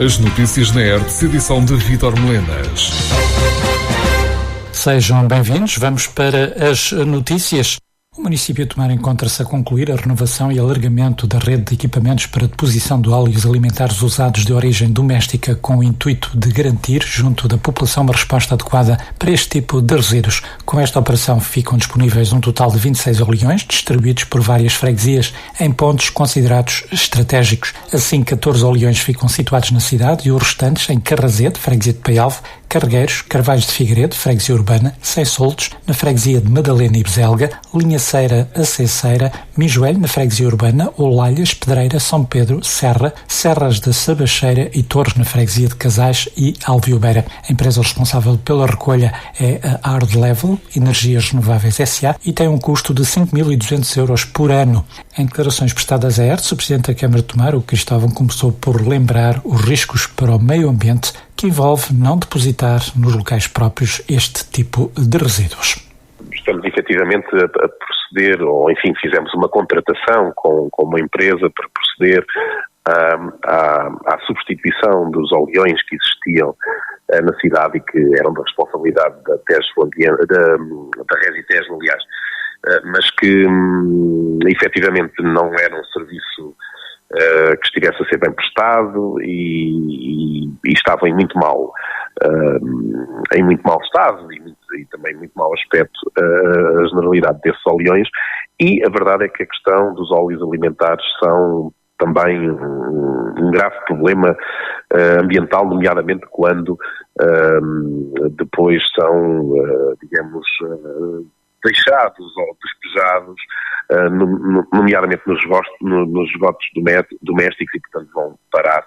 As notícias na Hertz, edição de Vítor Melenas. Sejam bem-vindos. Vamos para as notícias. O município de Tomar encontra-se a concluir a renovação e alargamento da rede de equipamentos para deposição de óleos alimentares usados de origem doméstica com o intuito de garantir, junto da população, uma resposta adequada para este tipo de resíduos. Com esta operação ficam disponíveis um total de 26 oleões, distribuídos por várias freguesias em pontos considerados estratégicos. Assim, 14 oleões ficam situados na cidade e os restantes em Carrazede, freguesia de Paialvo, Carregueiros, Carvalhos de Figueiredo, freguesia urbana, Sem-Soltos, na freguesia de Madalena e Beselga, Linhaceira, Aceceira, Mijoelho, na freguesia urbana, Olalhas, Pedreira, São Pedro, Serra, Serras da Sabacheira e Torres, na freguesia de Casais e Alviobeira. A empresa responsável pela recolha é a Hard Level Energias Renováveis S.A. e tem um custo de 5.200 euros por ano. Em declarações prestadas à Hertz, o Presidente da Câmara de Tomar, o Cristóvão, começou por lembrar os riscos para o meio ambiente que envolve não depositar nos locais próprios este tipo de resíduos. Estamos efetivamente a proceder, ou enfim, fizemos uma contratação com uma empresa para proceder à substituição dos oleões que existiam na cidade e que eram da responsabilidade da Resitex, aliás, mas que efetivamente não era um serviço que estivesse a ser bem prestado e estava em muito mau estado e também muito mau aspecto a generalidade desses oleões, e a verdade é que a questão dos óleos alimentares são também um grave problema ambiental, nomeadamente quando depois são, digamos, deixados ou despejados, nomeadamente nos esgotos domésticos, e portanto vão parar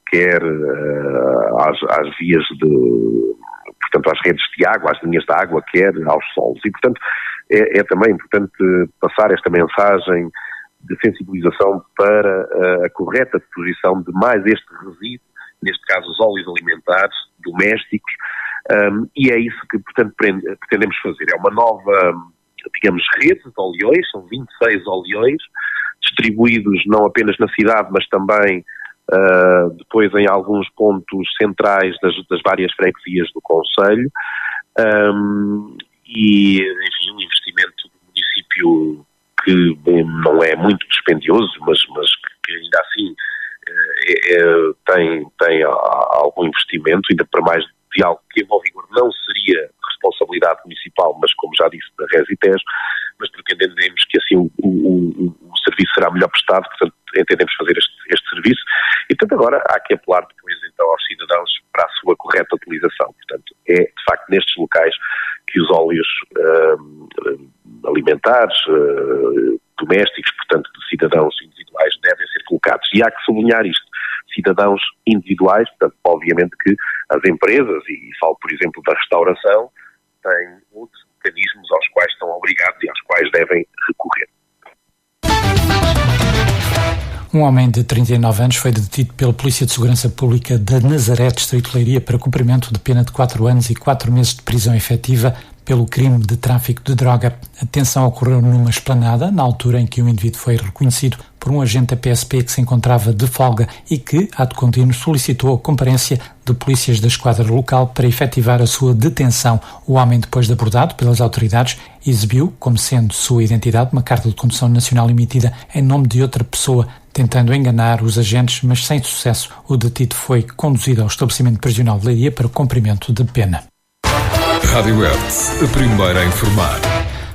quer às vias portanto às redes de água, às linhas de água, quer aos solos. E portanto é também importante passar esta mensagem de sensibilização para a correta deposição de mais este resíduo, neste caso os óleos alimentares domésticos, e é isso que, portanto, pretendemos fazer. É uma nova, digamos, rede de oleões, são 26 oleões, distribuídos não apenas na cidade, mas também depois em alguns pontos centrais das várias freguesias do concelho, e, enfim, um investimento do município que não é muito dispendioso, mas que ainda assim tem algum investimento, ainda para mais de algo que, em bom rigor, não seria responsabilidade municipal, mas, como já disse, da Resitex, mas porque entendemos que assim o serviço será melhor prestado, portanto entendemos fazer este serviço, e portanto agora há que apelar depois então aos cidadãos para a sua correta utilização. Portanto, é de facto nestes locais que os óleos alimentares, domésticos, portanto de cidadãos individuais, devem ser colocados. E há que sublinhar isto, cidadãos individuais, portanto obviamente que as empresas, e falo por exemplo da restauração, têm outros mecanismos aos quais estão obrigados e aos quais devem recorrer. Um homem de 39 anos foi detido pela Polícia de Segurança Pública da Nazaré, Distrito de Leiria, para cumprimento de pena de 4 anos e 4 meses de prisão efetiva pelo crime de tráfico de droga. A detenção ocorreu numa esplanada, na altura em que o indivíduo foi reconhecido por um agente da PSP que se encontrava de folga e que, ato contínuo, solicitou a comparência de polícias da esquadra local para efetivar a sua detenção. O homem, depois de abordado pelas autoridades, exibiu, como sendo sua identidade, uma carta de condução nacional emitida em nome de outra pessoa, tentando enganar os agentes, mas sem sucesso. O detido foi conduzido ao estabelecimento prisional de Leiria para o cumprimento de pena. Rádio Hertz, a primeira a informar.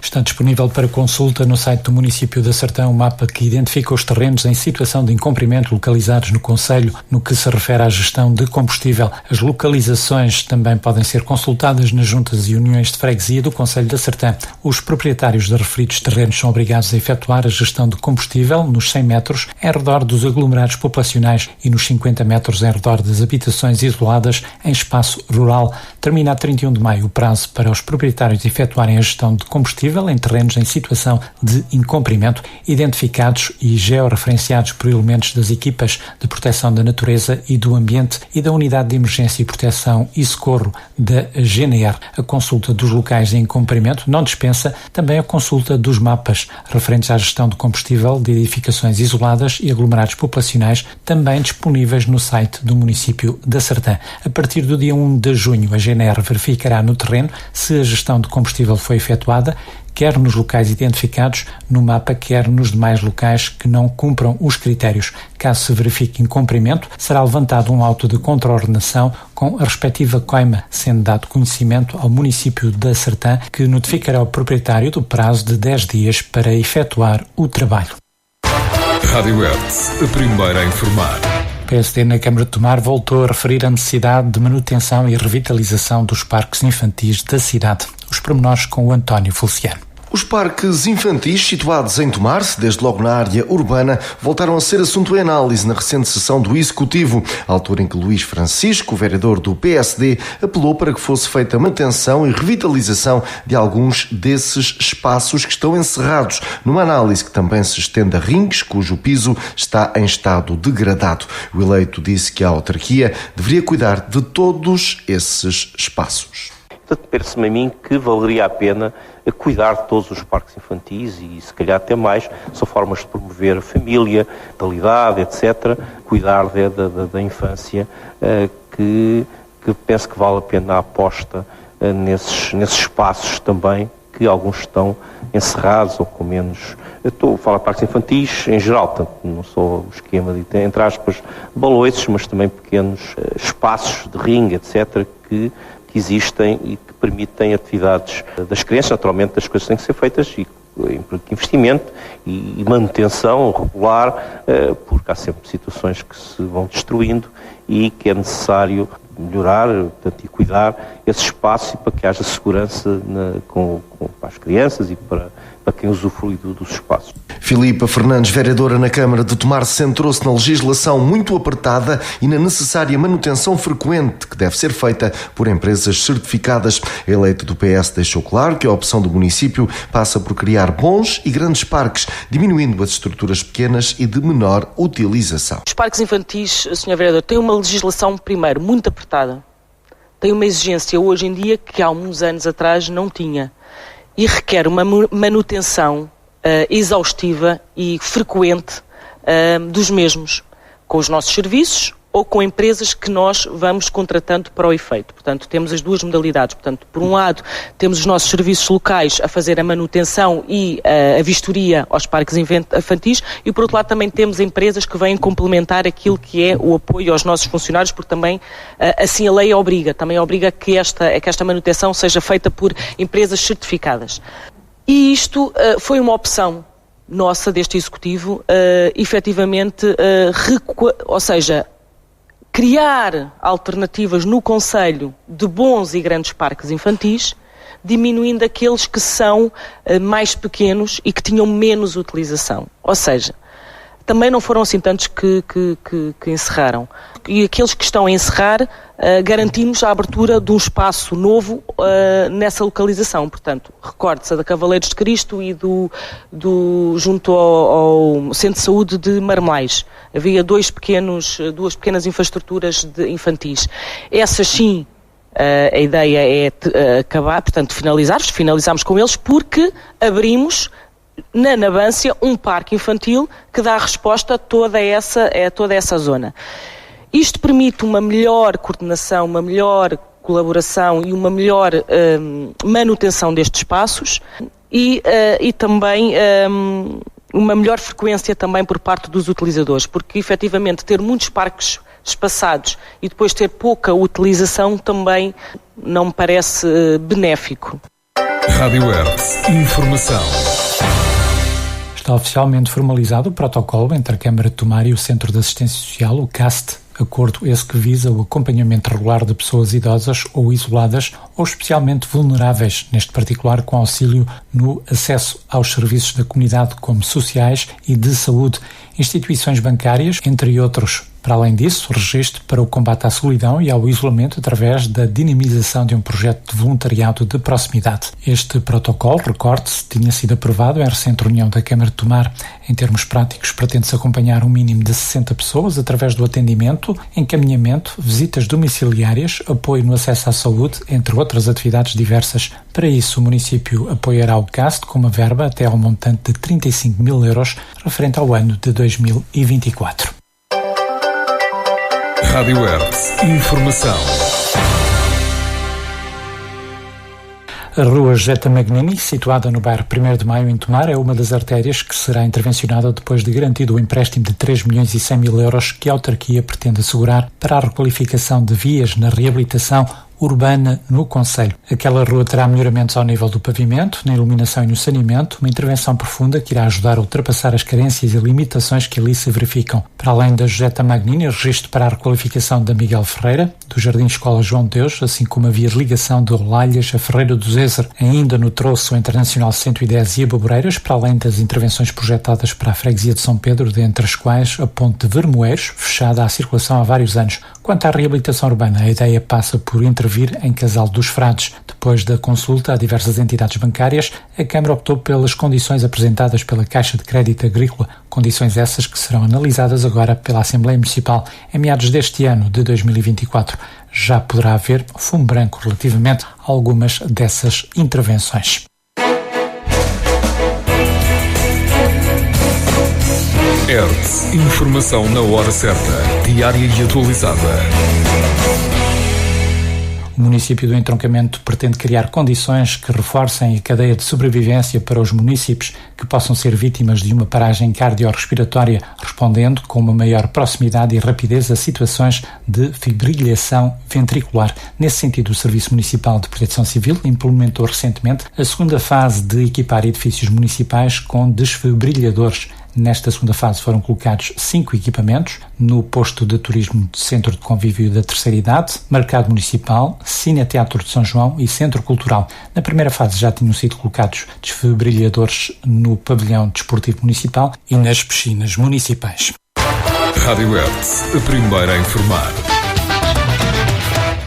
Está disponível para consulta no site do município de Sertão um mapa que identifica os terrenos em situação de incumprimento localizados no concelho no que se refere à gestão de combustível. As localizações também podem ser consultadas nas juntas e uniões de freguesia do concelho de Sertão. Os proprietários de referidos terrenos são obrigados a efetuar a gestão de combustível nos 100 metros em redor dos aglomerados populacionais e nos 50 metros em redor das habitações isoladas em espaço rural. Termina a 31 de maio o prazo para os proprietários efetuarem a gestão de combustível combustível em terrenos em situação de incumprimento, identificados e georreferenciados por elementos das equipas de proteção da natureza e do ambiente e da Unidade de Emergência e Proteção e Socorro da GNR. A consulta dos locais em incumprimento não dispensa também a consulta dos mapas referentes à gestão de combustível de edificações isoladas e aglomerados populacionais, também disponíveis no site do município da Sertã. A partir do dia 1 de junho, a GNR verificará no terreno se a gestão de combustível foi efetuada, quer nos locais identificados no mapa, quer nos demais locais que não cumpram os critérios. Caso se verifique incumprimento, será levantado um auto de contraordenação com a respectiva coima, sendo dado conhecimento ao município da Sertã, que notificará o proprietário do prazo de 10 dias para efetuar o trabalho. Rádio Hertz, a primeira a informar. O PSD na Câmara de Tomar voltou a referir a necessidade de manutenção e revitalização dos parques infantis da cidade. Os pormenores com o António Feliciano. Os parques infantis situados em Tomar, desde logo na área urbana, voltaram a ser assunto em análise na recente sessão do Executivo, à altura em que Luís Francisco, vereador do PSD, apelou para que fosse feita manutenção e revitalização de alguns desses espaços que estão encerrados, numa análise que também se estende a Rinques, cujo piso está em estado degradado. O eleito disse que a autarquia deveria cuidar de todos esses espaços. Portanto, parece-me a mim que valeria a pena cuidar de todos os parques infantis e, se calhar, até mais. São formas de promover a família, a natalidade, etc. Cuidar da infância, que penso que vale a pena a aposta nesses espaços também, que alguns estão encerrados ou com menos... Eu estou a falar de parques infantis em geral, portanto, não só o esquema de, entre aspas, baloiços, mas também pequenos espaços de ringue, etc., que existem e que permitem atividades das crianças. Naturalmente, as coisas têm que ser feitas e investimento e manutenção regular, porque há sempre situações que se vão destruindo e que é necessário melhorar, portanto, e cuidar esse espaço para que haja segurança para as crianças e para quem usufrui dos espaços. Filipa Fernandes, vereadora na Câmara de Tomar, centrou-se na legislação muito apertada e na necessária manutenção frequente que deve ser feita por empresas certificadas. A eleita do PS deixou claro que a opção do município passa por criar bons e grandes parques, diminuindo as estruturas pequenas e de menor utilização. Os parques infantis, Sr. Vereador, têm uma legislação, primeiro, muito apertada. Tem uma exigência hoje em dia que há uns anos atrás não tinha. E requer uma manutenção exaustiva e frequente dos mesmos, com os nossos serviços ou com empresas que nós vamos contratando para o efeito. Portanto, temos as duas modalidades. Portanto, por um lado, temos os nossos serviços locais a fazer a manutenção e a vistoria aos parques infantis e, por outro lado, também temos empresas que vêm complementar aquilo que é o apoio aos nossos funcionários, porque também, assim, a lei também obriga que esta manutenção seja feita por empresas certificadas. E isto foi uma opção nossa, deste Executivo, efetivamente, ou seja, criar alternativas no concelho de bons e grandes parques infantis, diminuindo aqueles que são mais pequenos e que tinham menos utilização. Ou seja, também não foram assim tantos que encerraram. E aqueles que estão a encerrar, garantimos a abertura de um espaço novo nessa localização. Portanto, recorde-se da Cavaleiros de Cristo e junto ao Centro de Saúde de Marmelais. Havia duas pequenas infraestruturas infantis. Essas sim, a ideia é acabar, portanto, finalizamos com eles porque abrimos na Nabância um parque infantil que dá resposta a toda essa zona. Isto permite uma melhor coordenação, uma melhor colaboração e uma melhor manutenção destes espaços e também uma melhor frequência também por parte dos utilizadores, porque efetivamente ter muitos parques espaçados e depois ter pouca utilização também não me parece benéfico. Rádio Hertz, informação. Está oficialmente formalizado o protocolo entre a Câmara de Tomar e o Centro de Assistência Social, o CAST, acordo esse que visa o acompanhamento regular de pessoas idosas ou isoladas ou especialmente vulneráveis, neste particular com auxílio no acesso aos serviços da comunidade como sociais e de saúde, instituições bancárias, entre outros, Para além disso, registro para o combate à solidão e ao isolamento através da dinamização de um projeto de voluntariado de proximidade. Este protocolo, recorde-se, tinha sido aprovado em recente reunião da Câmara de Tomar. Em termos práticos, pretende-se acompanhar um mínimo de 60 pessoas através do atendimento, encaminhamento, visitas domiciliárias, apoio no acesso à saúde, entre outras atividades diversas. Para isso, o município apoiará o CAST com uma verba até ao montante de 35 mil euros, referente ao ano de 2024. Rádio Hertz. Informação. A rua Jeta Magnini, situada no bairro 1º de Maio, em Tomar, é uma das artérias que será intervencionada depois de garantido o empréstimo de 3 milhões e 100 mil euros que a autarquia pretende assegurar para a requalificação de vias na reabilitação urbana no concelho. Aquela rua terá melhoramentos ao nível do pavimento, na iluminação e no saneamento, uma intervenção profunda que irá ajudar a ultrapassar as carências e limitações que ali se verificam. Para além da Jeta Magnini, registro para a requalificação da Miguel Ferreira, do Jardim Escola João de Deus, assim como a via de ligação de Olalhas a Ferreira do Zezer, ainda no troço Internacional 110 e a Boboreiras, para além das intervenções projetadas para a freguesia de São Pedro, dentre as quais a ponte de Vermoeiros, fechada à circulação há vários anos. Quanto à reabilitação urbana, a ideia passa por intervir em Casal dos Frades. Depois da consulta a diversas entidades bancárias, a Câmara optou pelas condições apresentadas pela Caixa de Crédito Agrícola, condições essas que serão analisadas agora pela Assembleia Municipal em meados deste ano de 2024. Já poderá haver fumo branco relativamente a algumas dessas intervenções. Hertz. Informação na hora certa, diária e atualizada. O município do entroncamento pretende criar condições que reforcem a cadeia de sobrevivência para os municípios que possam ser vítimas de uma paragem cardiorrespiratória, respondendo com uma maior proximidade e rapidez a situações de fibrilhação ventricular. Nesse sentido, o Serviço Municipal de Proteção Civil implementou recentemente a segunda fase de equipar edifícios municipais com desfibrilhadores. Nesta segunda fase foram colocados 5 equipamentos no posto de turismo do Centro de Convívio da Terceira Idade, Mercado Municipal, Cine-Teatro de São João e Centro Cultural. Na primeira fase já tinham sido colocados desfibrilhadores no pavilhão desportivo municipal e nas piscinas municipais. Rádio Hertz, a primeira a informar.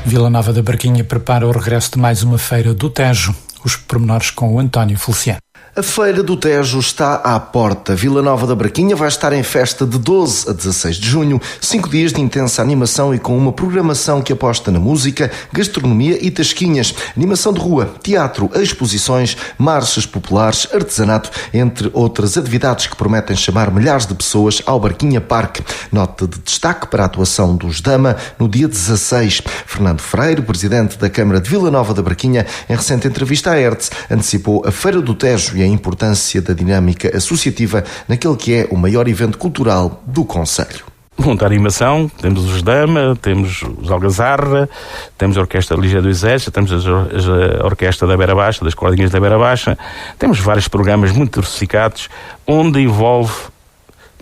Vila Nova da Barquinha prepara o regresso de mais uma feira do Tejo. Os pormenores com o António Feliciano. A Feira do Tejo está à porta. Vila Nova da Barquinha vai estar em festa de 12 a 16 de junho, 5 dias de intensa animação e com uma programação que aposta na música, gastronomia e tasquinhas, animação de rua, teatro, exposições, marchas populares, artesanato, entre outras atividades que prometem chamar milhares de pessoas ao Barquinha Parque. Nota de destaque para a atuação dos Dama no dia 16. Fernando Freire, presidente da Câmara de Vila Nova da Barquinha, em recente entrevista à Hertz, antecipou a Feira do Tejo e a importância da dinâmica associativa naquele que é o maior evento cultural do concelho. Muita animação, temos os Dama, temos os Algazarra, temos a Orquestra Ligeira do Exército, temos a Orquestra da Beira Baixa, das Cordinhas da Beira Baixa, temos vários programas muito diversificados, onde envolve,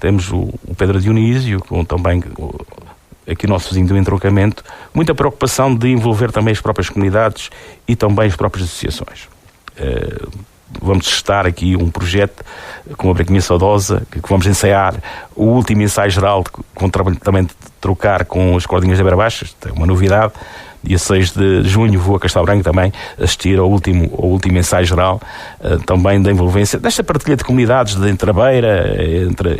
temos o Pedro Dionísio, com também aqui o nosso vizinho do entroncamento, muita preocupação de envolver também as próprias comunidades e também as próprias associações. Vamos testar aqui um projeto com a Barquinha Saudosa, que vamos ensaiar o último ensaio geral, com também de trocar com as Cordinhas da Beira Baixa, é uma novidade. Dia 6 de junho vou a Castelo Branco também assistir ao último ensaio geral, também da envolvência desta partilha de comunidades entre a Beira,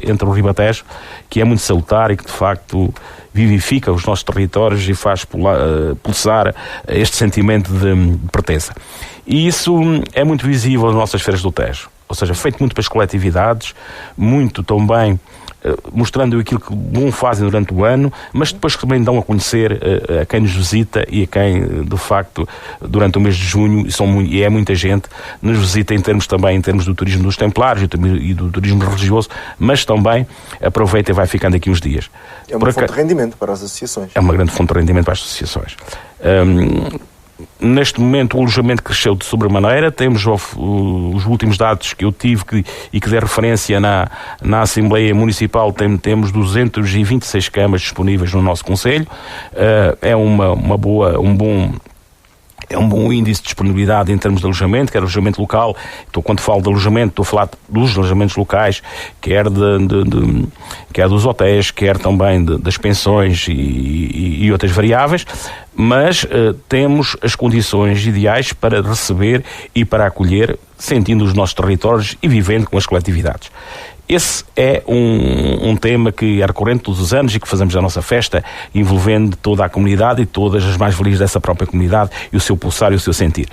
entre o Ribatejo, que é muito salutar e que de facto vivifica os nossos territórios e faz pulsar este sentimento de pertença. E isso é muito visível nas nossas feiras do Tejo, ou seja, feito muito para as coletividades, muito também mostrando aquilo que bom fazem durante o ano, mas depois também dão a conhecer a quem nos visita e a quem, de facto, durante o mês de junho, e é muita gente, nos visita em termos do turismo dos templários e do turismo religioso, mas também aproveita e vai ficando aqui uns dias. É uma fonte de rendimento para as associações. É uma grande fonte de rendimento para as associações. Neste momento o alojamento cresceu de sobremaneira, temos os últimos dados que eu tive e que der referência na Assembleia Municipal, temos 226 camas disponíveis no nosso concelho, é um bom é um bom índice de disponibilidade em termos de alojamento, quer alojamento local. Quando falo de alojamento, estou a falar dos alojamentos locais, quer dos hotéis, quer também das pensões e outras variáveis, mas temos as condições ideais para receber e para acolher, sentindo os nossos territórios e vivendo com as coletividades. Esse é um tema que é recorrente todos os anos e que fazemos a nossa festa, envolvendo toda a comunidade e todas as mais-valias dessa própria comunidade e o seu pulsar e o seu sentir.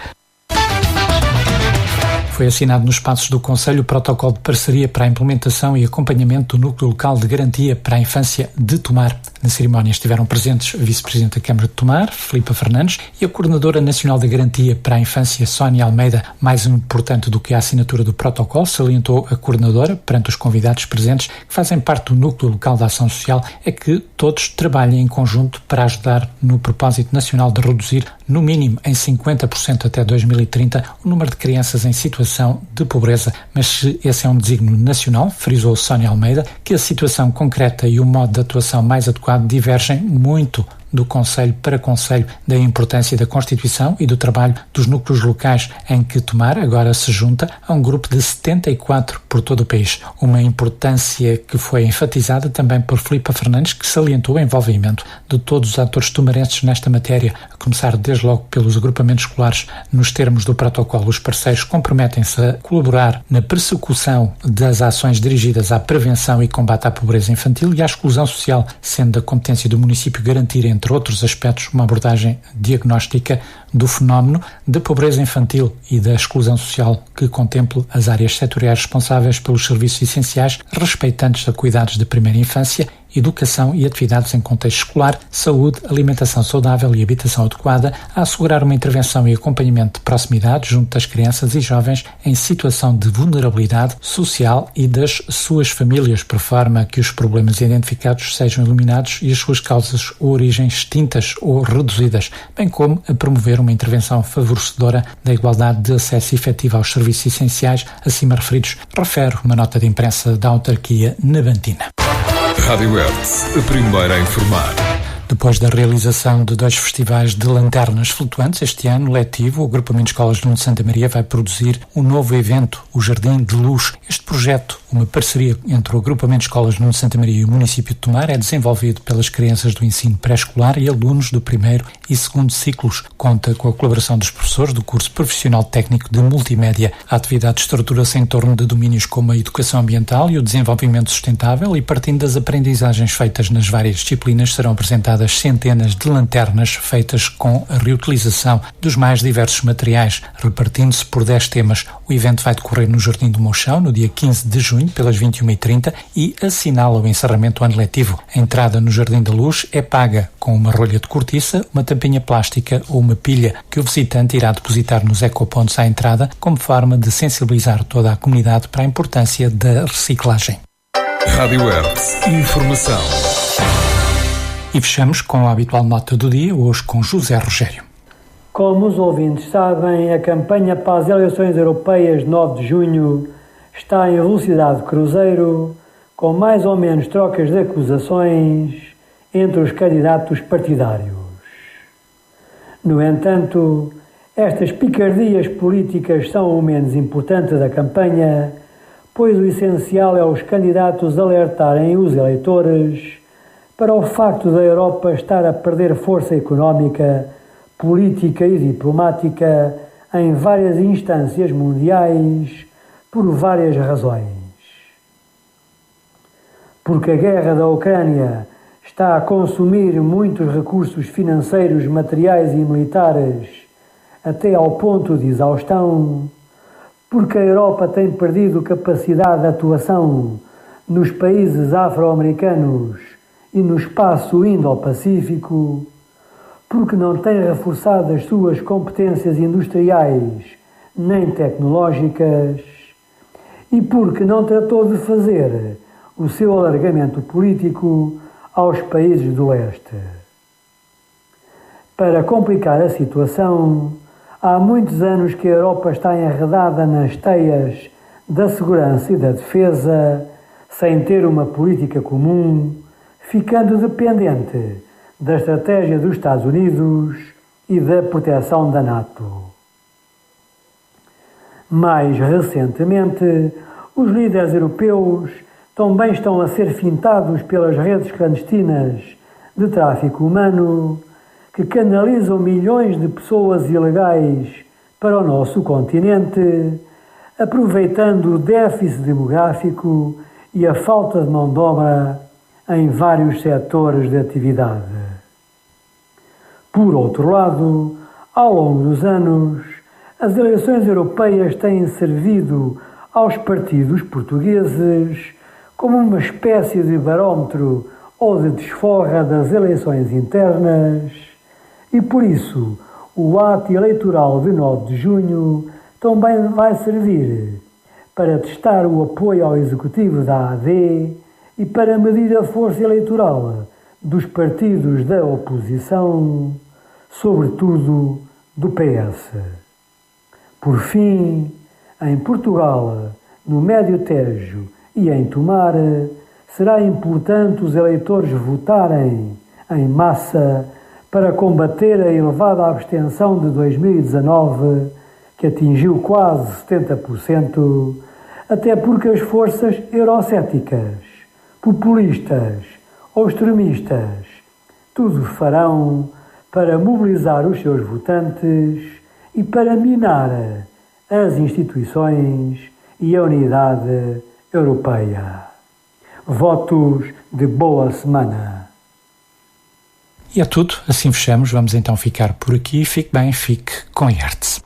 Foi assinado nos espaços do Conselho o protocolo de parceria para a implementação e acompanhamento do Núcleo Local de Garantia para a Infância de Tomar. Na cerimónia estiveram presentes a Vice-Presidente da Câmara de Tomar, Filipa Fernandes, e a Coordenadora Nacional da Garantia para a Infância, Sónia Almeida. Mais importante do que a assinatura do protocolo, salientou a Coordenadora, perante os convidados presentes, que fazem parte do Núcleo Local de Ação Social, é que todos trabalhem em conjunto para ajudar no propósito nacional de reduzir, no mínimo em 50% até 2030, o número de crianças em situação de pobreza. Mas se esse é um desígnio nacional, frisou Sónia Almeida, que a situação concreta e o modo de atuação mais adequado divergem muito do Conselho para Conselho, da importância da Constituição e do trabalho dos núcleos locais, em que Tomar agora se junta a um grupo de 74 por todo o país. Uma importância que foi enfatizada também por Filipa Fernandes, que salientou o envolvimento de todos os atores tomarenses nesta matéria, a começar desde logo pelos agrupamentos escolares. Nos termos do protocolo, os parceiros comprometem-se a colaborar na persecução das ações dirigidas à prevenção e combate à pobreza infantil e à exclusão social, sendo da competência do município garantir, entre outros aspectos, uma abordagem diagnóstica do fenómeno da pobreza infantil e da exclusão social, que contemple as áreas setoriais responsáveis pelos serviços essenciais, respeitantes a cuidados de primeira infância, educação e atividades em contexto escolar, saúde, alimentação saudável e habitação adequada, a assegurar uma intervenção e acompanhamento de proximidade junto das crianças e jovens em situação de vulnerabilidade social e das suas famílias, por forma que os problemas identificados sejam eliminados e as suas causas ou origens extintas ou reduzidas, bem como a promover uma intervenção favorecedora da igualdade de acesso efetivo aos serviços essenciais acima referidos, refere uma nota de imprensa da autarquia nabantina. Rádio Hertz, a primeira a informar. Depois da realização de 2 festivais de lanternas flutuantes, este ano letivo, o Agrupamento de Escolas de Nuno Santa Maria vai produzir um novo evento, o Jardim de Luz. Este projeto, uma parceria entre o Agrupamento de Escolas de Nuno Santa Maria e o município de Tomar, é desenvolvido pelas crianças do ensino pré-escolar e alunos do primeiro e segundo ciclos. Conta com a colaboração dos professores do curso profissional técnico de multimédia. A atividade estrutura-se em torno de domínios como a educação ambiental e o desenvolvimento sustentável, e partindo das aprendizagens feitas nas várias disciplinas, serão apresentadas centenas de lanternas feitas com a reutilização dos mais diversos materiais, repartindo-se por 10 temas. O evento vai decorrer no Jardim do Mochão, no dia 15 de junho, pelas 21h30, e assinala o encerramento do ano letivo. A entrada no Jardim da Luz é paga com uma rolha de cortiça, uma tampinha plástica ou uma pilha, que o visitante irá depositar nos ecopontos à entrada, como forma de sensibilizar toda a comunidade para a importância da reciclagem. Rádio Hertz, informação. E fechamos com a habitual nota do dia, hoje com José Rogério. Como os ouvintes sabem, a campanha para as eleições europeias de 9 de junho está em velocidade de cruzeiro, com mais ou menos trocas de acusações entre os candidatos partidários. No entanto, estas picardias políticas são o menos importante da campanha, pois o essencial é os candidatos alertarem os eleitores para o facto da Europa estar a perder força económica, política e diplomática em várias instâncias mundiais por várias razões. Porque a guerra da Ucrânia está a consumir muitos recursos financeiros, materiais e militares até ao ponto de exaustão, porque a Europa tem perdido capacidade de atuação nos países afro-americanos e no espaço Indo-Pacífico, porque não tem reforçado as suas competências industriais nem tecnológicas e porque não tratou de fazer o seu alargamento político aos países do leste. Para complicar a situação, há muitos anos que a Europa está enredada nas teias da segurança e da defesa, sem ter uma política comum, ficando dependente da estratégia dos Estados Unidos e da proteção da NATO. Mais recentemente, os líderes europeus também estão a ser fintados pelas redes clandestinas de tráfico humano que canalizam milhões de pessoas ilegais para o nosso continente, aproveitando o déficit demográfico e a falta de mão de obra em vários setores de atividade. Por outro lado, ao longo dos anos, as eleições europeias têm servido aos partidos portugueses como uma espécie de barómetro ou de desforra das eleições internas e, por isso, o ato eleitoral de 9 de junho também vai servir para testar o apoio ao executivo da AD e para medir a força eleitoral dos partidos da oposição, sobretudo do PS. Por fim, em Portugal, no Médio Tejo e em Tomar, será importante os eleitores votarem em massa para combater a elevada abstenção de 2019, que atingiu quase 70%, até porque as forças eurocéticas, populistas ou extremistas tudo farão para mobilizar os seus votantes e para minar as instituições e a unidade europeia. Votos de boa semana. E é tudo, assim fechamos. Vamos então ficar por aqui. Fique bem, fique com Hertz.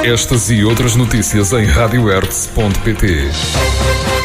Estas e outras notícias em radiohertz.pt.